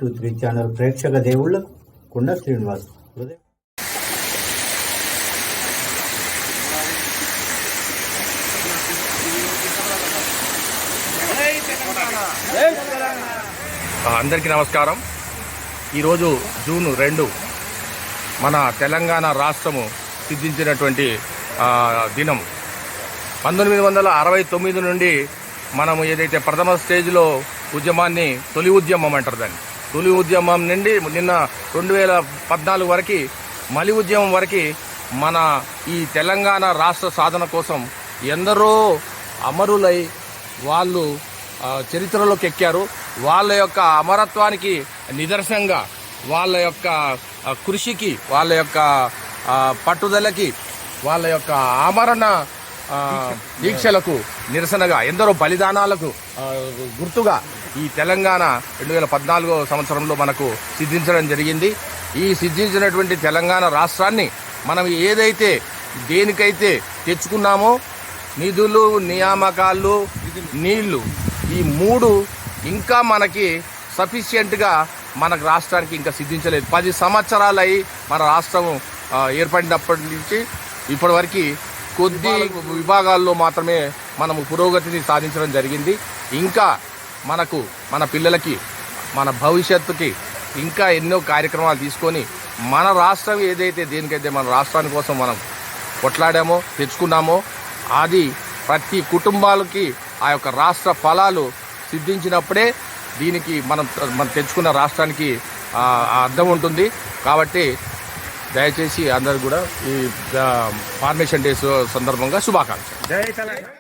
123 channel ప్రేక్షక దేవుళ్లకు కొండ శ్రీనివాస్ హృదయం. అందరికీ నమస్కారం. ఈరోజు జూన్ 2 మన తెలంగాణ రాష్ట్రము సిద్ధించినటువంటి దినం. 1969 నుండి మనము ఏదైతే ప్రథమ స్టేజ్లో ఉద్యమాన్ని తొలి ఉద్యమం అంటారు, దాన్ని తొలి ఉద్యమం నుండి నిన్న 2014 వరకు మలి ఉద్యమం వరకు మన ఈ తెలంగాణ రాష్ట్ర సాధన కోసం ఎందరో అమరులై వాళ్ళు చరిత్రలోకి ఎక్కారు. వాళ్ళ యొక్క అమరత్వానికి నిదర్శనంగా, వాళ్ళ యొక్క కృషికి, వాళ్ళ యొక్క పట్టుదలకి, వాళ్ళ యొక్క ఆమరణ దీక్షలకు నిరసనగా, ఎందరో బలిదానాలకు గుర్తుగా ఈ తెలంగాణ 2014 సంవత్సరంలో మనకు సిద్ధించడం జరిగింది. ఈ సిద్ధించినటువంటి తెలంగాణ రాష్ట్రాన్ని మనం ఏదైతే దేనికైతే తెచ్చుకున్నామో, నిధులు, నియామకాలు, నీళ్లు, ఈ 3 ఇంకా మనకి సఫిషియెంట్గా మనకు రాష్ట్రానికి ఇంకా సిద్ధించలేదు. 10 సంవత్సరాలు అయి మన రాష్ట్రం ఏర్పడినప్పటి నుంచి ఇప్పటివరకు కొద్ది విభాగాల్లో మాత్రమే మనము పురోగతిని సాధించడం జరిగింది. ఇంకా మనకు, మన పిల్లలకి, మన భవిష్యత్తుకి ఇంకా ఎన్నో కార్యక్రమాలు తీసుకొని మన రాష్ట్రం ఏదైతే దేనికైతే మన రాష్ట్రాని కోసం మనం కొట్లాడామో, తెచ్చుకున్నామో, అది ప్రతి కుటుంబాలకి ఆ యొక్క రాష్ట్ర ఫలాలు సిద్ధించినప్పుడే దీనికి మనం తెచ్చుకున్న రాష్ట్రానికి అర్థం ఉంటుంది. కాబట్టి దయచేసి అందరూ కూడా ఈ ఫార్మేషన్ డేస్ సందర్భంగా శుభాకాంక్షలు. జై తెలంగాణ.